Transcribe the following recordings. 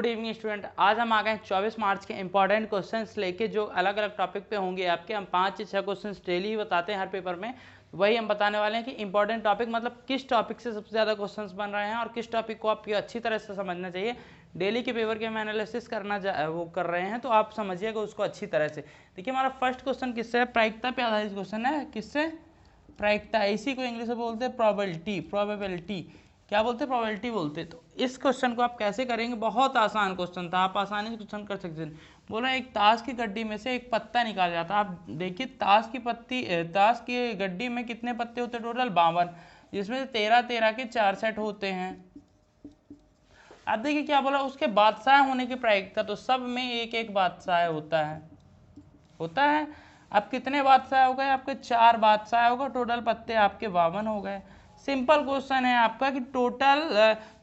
Good evening student. आज हम आ गए 24 मार्च के इंपॉर्टेंट क्वेश्चंस लेके, जो अलग अलग टॉपिक पे होंगे आपके। हम 5 से 6 क्वेश्चंस डेली ही बताते हैं हर पेपर में। वही हम बताने वाले हैं कि इंपॉर्टेंट टॉपिक मतलब किस टॉपिक से सबसे ज़्यादा क्वेश्चंस बन रहे हैं और किस टॉपिक को आपको अच्छी तरह से समझना चाहिए। डेली के पेपर के हम एनालिसिस वो कर रहे हैं, तो आप समझिएगा उसको अच्छी तरह से। देखिए हमारा फर्स्ट क्वेश्चन किससे है? प्रायिकता पे आधारित क्वेश्चन है। किससे? प्रायिकता। इसी को इंग्लिश में बोलते हैं प्रोबेबिलिटी। क्या बोलते हैं? प्रोबेबिलिटी बोलते हैं। तो इस क्वेश्चन को आप कैसे करेंगे? बहुत आसान क्वेश्चन था, आप आसानी से क्वेश्चन कर सकते हैं। बोला एक ताश की गड्डी में से एक पत्ता निकाला जाता है। आप देखिए ताश की गड्डी में कितने पत्ते होते हैं? टोटल 52, जिसमें से 13 के 4 सेट होते हैं। अब देखिए क्या बोला, उसके बादशाह होने की प्रायिकता, तो सब में एक एक बादशाह होता है। अब कितने बादशाह हो गए? आपके 4 बादशाह हो गए, टोटल पत्ते आपके 52 हो गए। सिंपल क्वेश्चन है आपका कि टोटल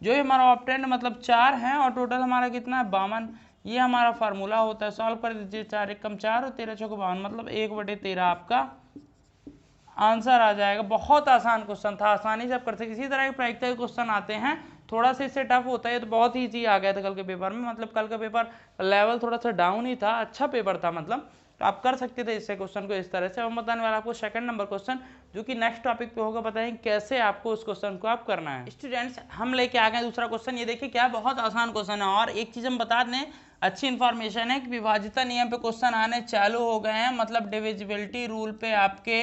जो हमारा ऑप्टेंड मतलब 4 है और टोटल हमारा कितना है? 52। ये हमारा फार्मूला होता है। सॉल्व कर दीजिए। 4 एकम 4 और 13 चौके 52, मतलब 1/13 आपका आंसर आ जाएगा। बहुत आसान क्वेश्चन था, आसानी से आप कर सकते। इसी तरह के प्रायिकता के क्वेश्चन आते हैं, थोड़ा सा इससे टफ होता है। तो बहुत ही ईजी आ गया था कल के पेपर में, मतलब कल का पेपर लेवल थोड़ा सा डाउन ही था, अच्छा पेपर था मतलब। तो आप कर सकते थे इससे क्वेश्चन को इस तरह से। हम बताने वाला आपको सेकंड नंबर क्वेश्चन, जो कि नेक्स्ट टॉपिक पे होगा। बताएं कैसे आपको उस क्वेश्चन को आप करना है। स्टूडेंट्स हम लेके आ गए दूसरा क्वेश्चन। ये देखिए क्या बहुत आसान क्वेश्चन है। और एक चीज हम बता दें, अच्छी इंफॉर्मेशन है कि विभाजिता नियम पे क्वेश्चन आने चालू हो गए हैं, मतलब डिविजिबिलिटी रूल पे आपके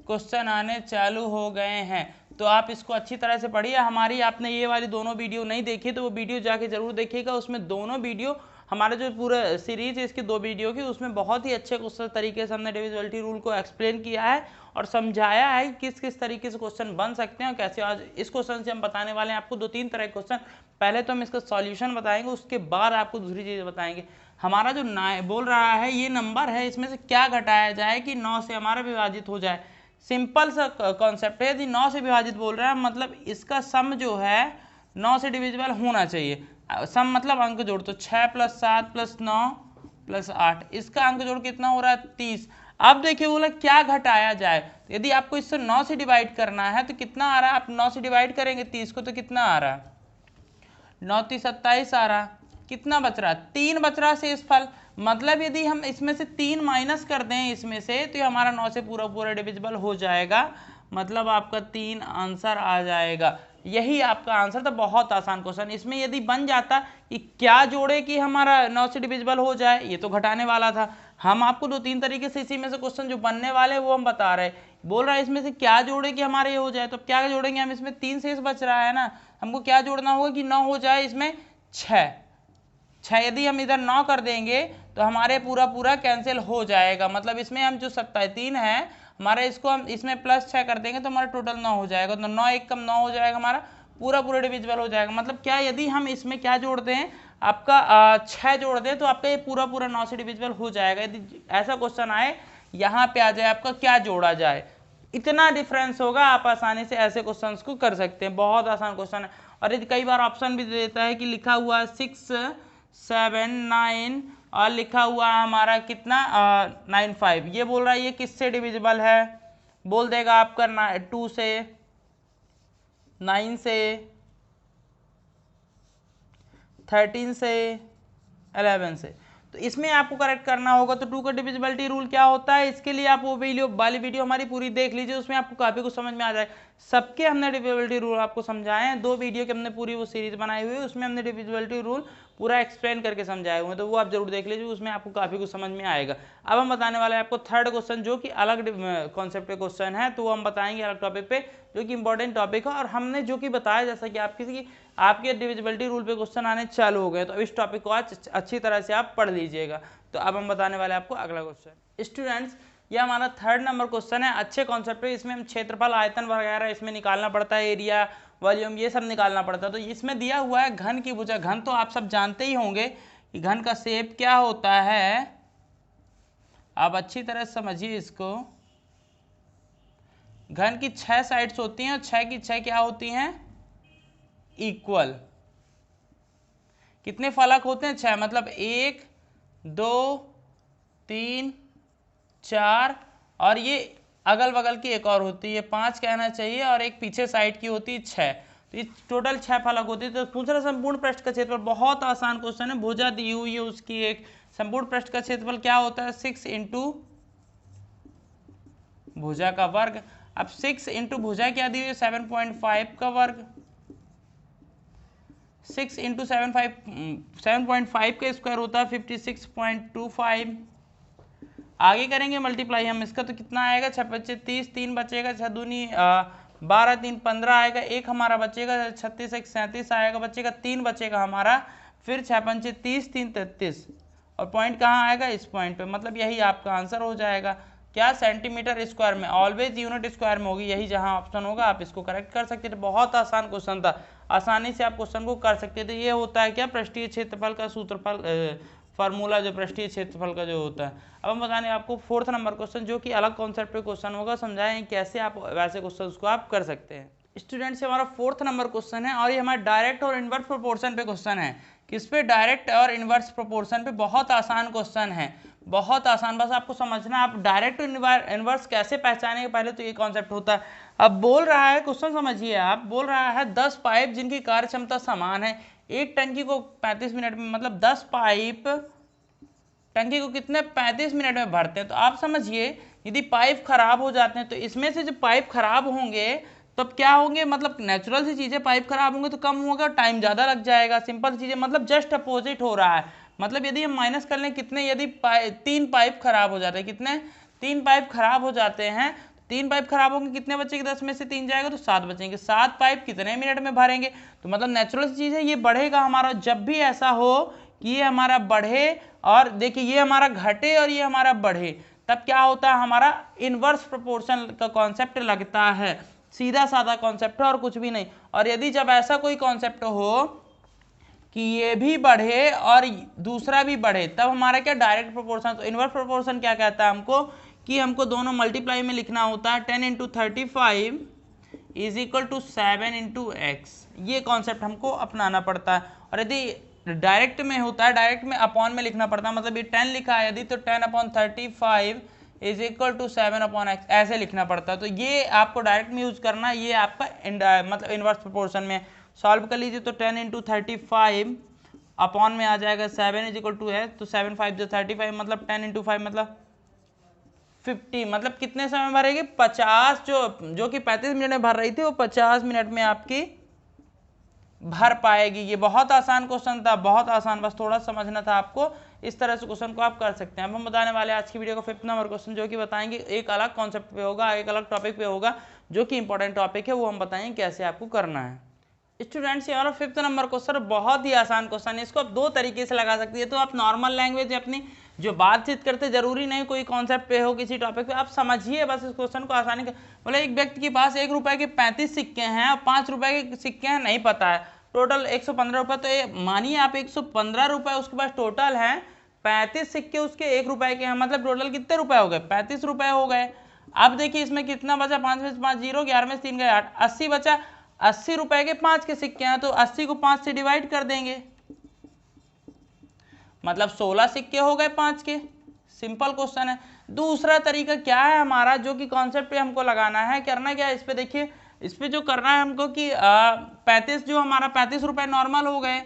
क्वेश्चन आने चालू हो गए हैं। तो आप इसको अच्छी तरह से पढ़िए। हमारी आपने ये वाली दोनों वीडियो नहीं देखी तो वो वीडियो जाके जरूर देखिएगा। उसमें दोनों वीडियो, हमारा जो पूरा सीरीज है इसकी 2 वीडियो की, उसमें बहुत ही अच्छे क्वेश्चन तरीके से हमने डिविजिबिलिटी रूल को एक्सप्लेन किया है और समझाया है किस किस तरीके से क्वेश्चन बन सकते हैं और कैसे। आज इस क्वेश्चन से हम बताने वाले हैं आपको 2-3 तरह के क्वेश्चन। पहले तो हम इसका सॉल्यूशन बताएंगे, उसके बाद आपको दूसरी चीज़ बताएंगे। हमारा जो बोल रहा है ये नंबर है, इसमें से क्या घटाया जाए कि 9 से हमारा विभाजित हो जाए। सिंपल सा कॉन्सेप्ट है। यदि 9 से विभाजित बोल रहा है मतलब इसका सम जो है 9 से डिविजिबल होना चाहिए। सम मतलब अंक जोड़, तो 6 + 7 + 9 + 8, इसका अंक जोड़ कितना हो रहा है? 30। अब देखिए बोला क्या घटाया जाए। तो यदि आपको इससे 9 से डिवाइड करना है तो कितना आ रहा है? आप 9 से डिवाइड करेंगे 30 को तो कितना आ रहा है? 9 × 30 = 27 आ रहा। कितना बच रहा? 3 बच रहा शेष फल। मतलब यदि हम इसमें से 3 माइनस कर दें इसमें से, तो हमारा 9 से पूरा पूरा डिविजिबल हो जाएगा। मतलब आपका 3 आंसर आ जाएगा। यही आपका आंसर था। बहुत आसान क्वेश्चन। इसमें यदि बन जाता कि क्या जोड़े कि हमारा 9 से डिविजिबल हो जाए, ये तो घटाने वाला था। हम आपको 2-3 तरीके से इसी में से क्वेश्चन जो बनने वाले वो हम बता रहे। बोल रहा है इसमें से क्या जोड़े कि हमारे ये हो जाए, तो क्या जोड़ेंगे हम? इसमें 3 शेष बच रहा है ना, हमको क्या जोड़ना होगा कि 9 हो जाए, इसमें 6। यदि हम इधर 9 कर देंगे तो हमारे पूरा कैंसिल हो जाएगा। मतलब इसमें हम जो 3 है हमारा, इसको हम इसमें +6 कर देंगे तो हमारा टोटल 9 हो जाएगा। तो 9 × 9 हो जाएगा, हमारा पूरा डिविजिबल हो जाएगा। मतलब क्या, यदि हम इसमें क्या जोड़ दें आपका 6 जोड़ दें तो आपका ये पूरा 9 से डिविजिबल हो जाएगा। यदि ऐसा क्वेश्चन आए यहाँ पे आ जाए आपका क्या जोड़ा जाए, इतना डिफरेंस होगा, आप आसानी से ऐसे क्वेश्चंस को कर सकते हैं। बहुत आसान क्वेश्चन है। और यदि कई बार ऑप्शन भी दे देता है कि लिखा हुआ 6, 7, 9 और लिखा हुआ हमारा कितना 9, 5, ये बोल रहा है ये किससे डिविजिबल है? बोल देगा आपका 2 से, 9 से, 13 से, 11 से। तो इसमें आपको करेक्ट करना होगा। तो 2 का डिविजिबिलिटी रूल क्या होता है, इसके लिए आप वो वीडियो हमारी पूरी देख लीजिए, उसमें आपको काफी कुछ समझ में आ जाए। सबके हमने डिविजिबिलिटी रूल आपको समझाए हैं। 2 वीडियो की हमने पूरी वो सीरीज बनाई हुई है, उसमें हमने डिविजिबिलिटी रूल पूरा एक्सप्लेन करके समझाए हुए हैं, तो वो आप जरूर देख लीजिए, उसमें आपको काफी कुछ समझ में आएगा। अब हम बताने वाले हैं आपको थर्ड क्वेश्चन, जो कि अलग कॉन्सेप्ट पे क्वेश्चन है, तो वो हम बताएंगे अलग टॉपिक पे, जो कि इंपॉर्टेंट टॉपिक है। और हमने जो कि बताया जैसा कि आपके डिविजिबिलिटी रूल पे क्वेश्चन आने चालू हो गए, तो इस टॉपिक को आज अच्छी तरह से आप पढ़ लीजिएगा। तो अब हम बताने वाले आपको अगला क्वेश्चन। स्टूडेंट्स ये हमारा थर्ड नंबर क्वेश्चन है। अच्छे कॉन्सेप्ट पे, इसमें हम क्षेत्रफल, आयतन वगैरह इसमें निकालना पड़ता है, एरिया, वॉल्यूम, ये सब निकालना पड़ता है। तो इसमें दिया हुआ है घन की भुजा। घन तो आप सब जानते ही होंगे कि घन का शेप क्या होता है। आप अच्छी तरह समझिए इसको। घन की 6 साइड्स होती हैं और 6 की 6 क्या होती हैं? इक्वल। कितने फलक होते हैं? 6। मतलब 1, 2, 3, 4 और ये अगल बगल की एक और होती है 5 कहना चाहिए, और एक पीछे साइड की होती है 6। तो ये टोटल 6 फलक होते हैं। तो पूछ रहा संपूर्ण पृष्ठ का क्षेत्रफल, बहुत आसान क्वेश्चन है। भुजा दी हुई है उसकी एक, संपूर्ण पृष्ठ का क्षेत्रफल क्या होता है 6 इंटू भुजा का वर्ग। अब 6 इंटू भुजा क्या दी हुई है 7.5 का वर्ग, 6 इंटू 7.5 का स्क्वायर होता है 56.25। आगे करेंगे मल्टीप्लाई हम इसका, तो कितना आएगा 6 बच्चे 30, 3 बचेगा 6 दूनी 12, 3 15 आएगा, एक हमारा बचेगा 36, 1 37 आएगा, बचेगा 3 बचेगा हमारा, फिर 6 पंचे 30, 3 33, और पॉइंट कहाँ आएगा इस पॉइंट पे। मतलब यही आपका आंसर हो जाएगा क्या, सेंटीमीटर स्क्वायर में। ऑलवेज यूनिट स्क्वायर में होगी, यही जहां ऑप्शन होगा आप इसको करेक्ट कर सकते थे। बहुत आसान क्वेश्चन था, आसानी से आप क्वेश्चन को कर सकते थे। ये होता है क्या, पृष्ठीय क्षेत्रफल का सूत्रफल, फार्मूला जो पृष्ठीय क्षेत्रफल का जो होता है। अब हम बताने आपको 4th नंबर क्वेश्चन, जो कि अलग कॉन्सेप्ट पे क्वेश्चन होगा, समझाएं कैसे आप वैसे क्वेश्चन को आप कर सकते हैं। स्टूडेंट्स हमारा 4th नंबर क्वेश्चन है, और ये हमारा डायरेक्ट और इनवर्स प्रोपोर्शन पे क्वेश्चन है। किस पे, डायरेक्ट और इनवर्स प्रोपोर्शन पे। बहुत आसान क्वेश्चन है, बहुत आसान, बस आपको समझना आप डायरेक्ट और इनवर्स कैसे पहचानेंगे, पहले तो ये कॉन्सेप्ट होता है। अब बोल रहा है क्वेश्चन, समझिए आप, बोल रहा है 10 पाइप जिनकी कार्य क्षमता समान है, एक टंकी को 35 मिनट में, मतलब 10 पाइप टंकी को कितने 35 मिनट में भरते हैं। तो आप समझिए यदि पाइप खराब हो जाते हैं तो इसमें से जो पाइप खराब होंगे तब क्या होंगे, मतलब नेचुरल सी चीजें, पाइप खराब होंगे तो कम होगा, टाइम ज्यादा लग जाएगा, सिंपल चीजें, मतलब जस्ट अपोजिट हो रहा है। मतलब यदि हम माइनस कर लें कितने, यदि 3 पाइप खराब हो जाते हैं, कितने 3 पाइप खराब हो जाते हैं, 3 पाइप खराब होंगे, कितने बचेंगे, 10 में से 3 जाएगा तो 7 बचेंगे। 7 पाइप कितने मिनट में भरेंगे, तो मतलब नेचुरल चीज है, ये बढ़ेगा हमारा। जब भी ऐसा हो कि ये हमारा बढ़े और देखिए ये हमारा घटे और ये हमारा बढ़े, तब क्या होता है, हमारा इनवर्स प्रोपोर्शन का कॉन्सेप्ट लगता है। सीधा साधा कॉन्सेप्ट है और कुछ भी नहीं। और यदि जब ऐसा कोई कॉन्सेप्ट हो कि ये भी बढ़े और दूसरा भी बढ़े, तब हमारा क्या, डायरेक्ट प्रोपोर्शन। तो इनवर्स प्रोपोर्शन क्या कहता है हमको, कि हमको दोनों मल्टीप्लाई में लिखना होता है। 10 into 35 is equal to 7 into x, ये कॉन्सेप्ट हमको अपनाना पड़ता है। और यदि डायरेक्ट में होता है, डायरेक्ट में अपॉन में लिखना पड़ता है, मतलब ये 10 लिखा है यदि, तो 10/35 इज इक्वल टू 7/x, ऐसे लिखना पड़ता है। तो ये आपको डायरेक्ट में यूज करना, ये आपका मतलब इनवर्स प्रोपोर्शन में। सॉल्व कर लीजिए, तो 10 इंटू 35 अपॉन में आ जाएगा 7 इज इक्वल टू है, तो 7 5 जो 35, मतलब 10 इंटू 5 मतलब 50, मतलब कितने समय भरेगी 50, जो कि 35 मिनट में भर रही थी वो 50 मिनट में आपकी भर पाएगी। ये बहुत आसान क्वेश्चन था, बहुत आसान, बस थोड़ा समझना था आपको। इस तरह से क्वेश्चन को आप कर सकते हैं। अब हम बताने वाले आज की वीडियो का 5th नंबर क्वेश्चन, जो कि बताएंगे एक अलग कॉन्सेप्ट पे होगा, एक अलग टॉपिक पे होगा, जो कि इंपॉर्टेंट टॉपिक है, वो हम बताएंगे कैसे आपको करना है। स्टूडेंट्स ये 5th नंबर क्वेश्चन बहुत ही आसान क्वेश्चन है, इसको आप 2 तरीके से लगा सकते हैं। तो आप नॉर्मल लैंग्वेज अपनी जो बातचीत करते, जरूरी नहीं कोई कॉन्सेप्ट पे हो, किसी टॉपिक पे, आप समझिए बस इस क्वेश्चन को आसानी के। बोले एक व्यक्ति के पास 1 रुपए के 35 सिक्के हैं और 5 रुपए के सिक्के हैं, नहीं पता है, टोटल 115 रुपए। तो ये मानिए आप 115 रुपए उसके पास टोटल है, 35 सिक्के उसके 1 रुपए के हैं, मतलब टोटल कितने रुपए हो गए, 35 रुपए हो गए। अब देखिए इसमें कितना बचा, 5 में से 5 0, 11 में से 3 गए 8, 80 बचा। 80 रुपए के 5 के सिक्के हैं, तो 80 को 5 से डिवाइड कर देंगे, मतलब 16 सिक्के हो गए 5 के। सिंपल क्वेश्चन है। दूसरा तरीका क्या है हमारा, जो कि कॉन्सेप्ट पे हमको लगाना है, करना क्या है, इस पे देखिए, इस पे जो करना है हमको कि 35 जो हमारा 35 रुपए नॉर्मल हो गए,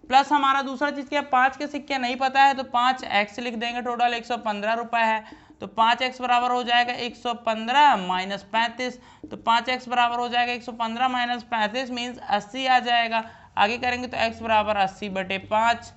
प्लस हमारा दूसरा चीज क्या, 5 के सिक्के नहीं पता है, तो 5x लिख देंगे, टोटल 115 रुपए है, तो 5x बराबर हो जाएगा 115 माइनस 35, तो 5x बराबर हो जाएगा 115 माइनस 35 मीन्स 80 आ जाएगा। आगे करेंगे तो x बराबर 80/5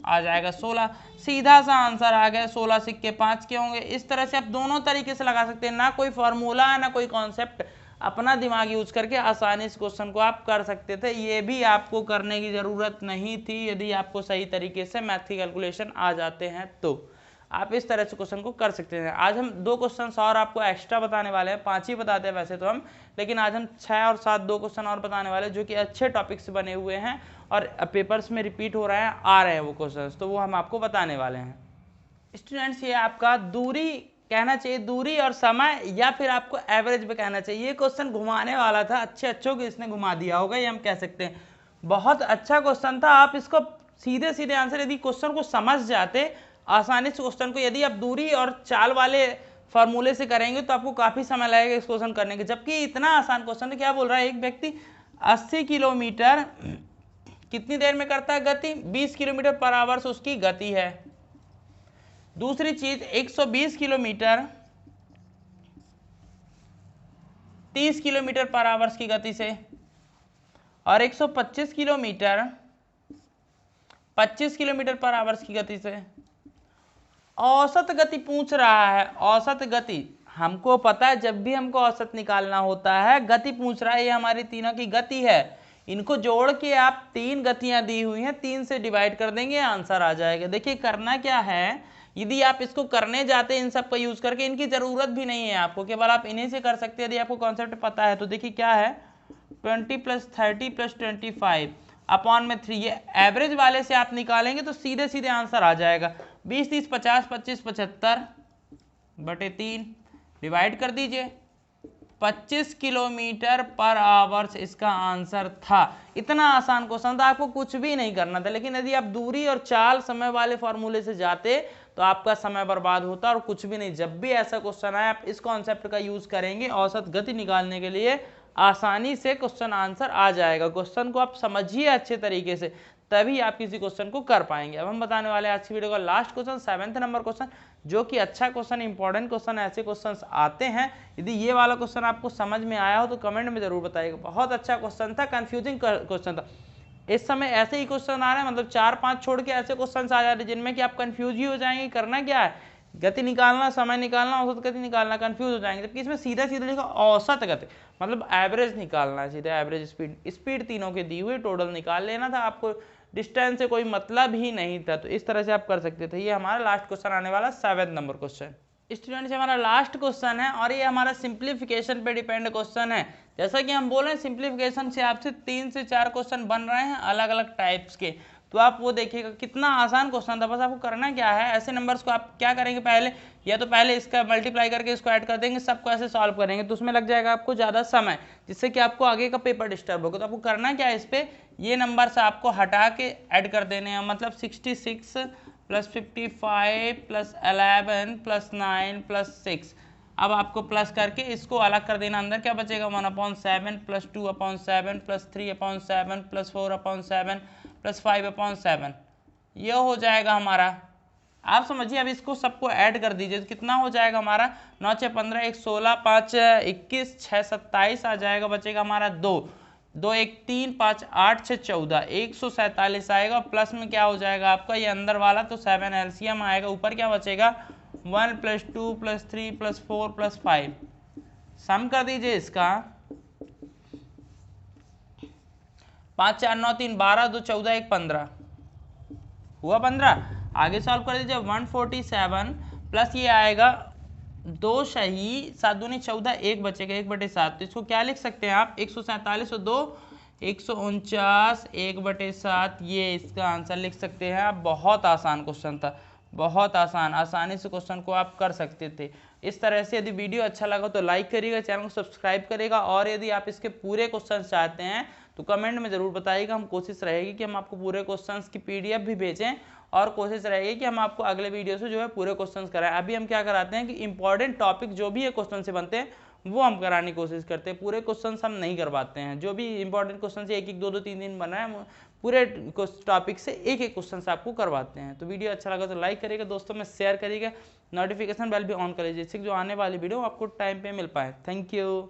आ जाएगा 16, सीधा सा आंसर आ गया, 16 सिक्के 5 के होंगे। इस तरह से आप दोनों तरीके से लगा सकते हैं, ना कोई फॉर्मूला है ना कोई कॉन्सेप्ट, अपना दिमाग यूज करके आसानी से क्वेश्चन को आप कर सकते थे। ये भी आपको करने की जरूरत नहीं थी यदि आपको सही तरीके से मैथ की कैलकुलेशन आ जाते हैं, तो आप इस तरह से क्वेश्चन को कर सकते हैं। आज हम 2 क्वेश्चन और आपको एक्स्ट्रा बताने वाले हैं, 5 ही बताते हैं वैसे तो हम, लेकिन आज हम 6 और 7 2 क्वेश्चन और बताने वाले हैं, जो कि अच्छे टॉपिक से बने हुए हैं और पेपर्स में रिपीट हो रहे हैं, आ रहे हैं वो क्वेश्चन, तो वो हम आपको बताने वाले हैं। स्टूडेंट्स ये आपका दूरी कहना चाहिए, दूरी और समय, या फिर आपको एवरेज पे कहना चाहिए। ये क्वेश्चन घुमाने वाला था, अच्छों को इसने घुमा दिया होगा, ये हम कह सकते हैं। बहुत अच्छा क्वेश्चन था, आप इसको सीधे सीधे आंसर, यदि क्वेश्चन को समझ जाते आसानी से क्वेश्चन को, यदि आप दूरी और चाल वाले फॉर्मूले से करेंगे तो आपको काफी समय लगेगा इस क्वेश्चन करने के, जबकि इतना आसान क्वेश्चन है। क्या बोल रहा है, एक व्यक्ति 80 किलोमीटर कितनी देर में करता है गति, 20 किलोमीटर पर आवर से उसकी गति है। दूसरी चीज 120 किलोमीटर 30 किलोमीटर पर आवर की गति से, और 125 किलोमीटर 25 किलोमीटर पर आवर की गति से। औसत गति पूछ रहा है, औसत गति हमको पता है, जब भी हमको औसत निकालना होता है गति पूछ रहा है, ये हमारी तीनों की गति है, इनको जोड़ के आप 3 गतियां दी हुई हैं, 3 से डिवाइड कर देंगे, आंसर आ जाएगा। देखिए करना क्या है, यदि आप इसको करने जाते हैं इन सब का यूज करके, इनकी जरूरत भी नहीं है आपको, केवल आप इन्हीं से कर सकते हैं यदि आपको कॉन्सेप्ट पता है। तो देखिए क्या है, 20 + 30 + 25 अपॉन में 3, ये एवरेज वाले से आप निकालेंगे तो सीधे सीधे आंसर आ जाएगा। 20 30 50 25 75 बटे 3 डिवाइड कर दीजिए, 25 किलोमीटर पर आवर इसका आंसर था। इतना आसान क्वेश्चन था, आपको कुछ भी नहीं करना था। लेकिन यदि आप दूरी और चाल समय वाले फॉर्मूले से जाते तो आपका समय बर्बाद होता और कुछ भी नहीं। जब भी ऐसा क्वेश्चन आए आप इस कॉन्सेप्ट का यूज करेंगे, औसत गति निकालने के लिए आसानी से क्वेश्चन आंसर आ जाएगा। क्वेश्चन को आप समझिए अच्छे तरीके से, तभी आप किसी क्वेश्चन को कर पाएंगे। अब हम बताने वाले हैं आज की वीडियो का लास्ट क्वेश्चन, 7वें नंबर क्वेश्चन, जो कि अच्छा क्वेश्चन, इंपॉर्टेंट क्वेश्चन, ऐसे क्वेश्चंस आते हैं। यदि ये वाला क्वेश्चन आपको समझ में आया हो तो कमेंट में जरूर बताइएगा। बहुत अच्छा क्वेश्चन था, कंफ्यूजिंग क्वेश्चन था। इस समय ऐसे ही क्वेश्चन आ रहे हैं, मतलब 4-5 छोड़ के ऐसे क्वेश्चन आ जा रहे हैं जिनमें कि आप कंफ्यूज ही हो जाएंगे। करना क्या है, गति निकालना, समय निकालना, औसत गति निकालना, कंफ्यूज हो जाएंगे। जबकि इसमें सीधा सीधा लिखा औसत गति, मतलब एवरेज निकालना है, सीधा एवरेज स्पीड तीनों के दी हुई टोटल निकाल लेना था आपको, डिस्टेंस से कोई मतलब ही नहीं था। तो इस तरह से आप कर सकते थे। ये हमारा लास्ट क्वेश्चन आने वाला 7 नंबर क्वेश्चन स्टूडेंट्स, हमारा लास्ट क्वेश्चन है और ये हमारा सिंप्लीफिकेशन पे डिपेंड क्वेश्चन है। जैसा कि हम बोल रहे हैं सिंप्लीफिकेशन से आपसे 3 से 4 क्वेश्चन बन रहे हैं अलग अलग टाइप्स के, तो आप वो देखिएगा कितना आसान क्वेश्चन था। बस आपको करना क्या है, ऐसे नंबर्स को आप क्या करेंगे, पहले या तो पहले इसका मल्टीप्लाई करके इसको ऐड कर देंगे, सबको ऐसे सॉल्व करेंगे तो उसमें लग जाएगा आपको ज़्यादा समय, जिससे कि आपको आगे का पेपर डिस्टर्ब होगा। तो आपको करना क्या है, इस पर ये नंबर से आपको हटा के ऐड कर देने हैं, मतलब 66 + 55 + 11 + 9 + 6। अब आपको प्लस करके इसको अलग कर देना, अंदर क्या बचेगा, 1/7 + 2/7 + 3/7 + 4/7 + 5/7, ये हो जाएगा हमारा। आप समझिए, अब इसको सबको ऐड कर दीजिए तो कितना हो जाएगा हमारा, 9 × 6 = 15, 1 × 16, 5 × 21, 6 × 27 आ जाएगा, बचेगा हमारा 2, 2 × 1 = 3, 5 × 8 = 6 = 14, 147 आएगा। प्लस में क्या हो जाएगा आपका, ये अंदर वाला तो 7 एलसीएम आएगा, ऊपर क्या बचेगा, 1 + 2 + 3 + 4 + 5। सम कर दीजिए इसका, 5 × 4 = 9, 3 = 12, 2 × 14, 1 = 15 हुआ 15। आगे सॉल्व कर दीजिए, 147 प्लस ये आएगा 2 सही, 7 दूनी 14, 1 बचेगा, 1/7। तो इसको क्या लिख सकते हैं आप, 147 और 2 149, 1/7, ये इसका आंसर लिख सकते हैं आप। बहुत आसान क्वेश्चन था, बहुत आसान, आसानी से क्वेश्चन को आप कर सकते थे। इस तरह से यदि वीडियो अच्छा लगा तो लाइक करिएगा, चैनल को सब्सक्राइब करेगा, और यदि आप इसके पूरे क्वेश्चन चाहते हैं तो कमेंट में ज़रूर बताइएगा। हम कोशिश रहेगी कि हम आपको पूरे क्वेश्चंस की पीडीएफ भी भेजें, और कोशिश रहेगी कि हम आपको अगले वीडियो से जो है पूरे क्वेश्चंस कराएं। अभी हम क्या कराते हैं कि इंपॉर्टेंट टॉपिक जो भी ये क्वेश्चन से बनते हैं वो हम कराने की कोशिश करते हैं, पूरे क्वेश्चंस हम नहीं करवाते हैं। जो भी इंपॉर्टेंट क्वेश्चन से 1-1, 2-2, 3-3 बना है, पूरे टॉपिक से 1-1 क्वेश्चन से आपको करवाते हैं। तो वीडियो अच्छा लगा तो लाइक करिएगा, दोस्तों में शेयर करिएगा, नोटिफिकेशन बेल भी ऑन कर लीजिए, जिससे जो आने वाली वीडियो आपको टाइम पे मिल पाए। Thank you.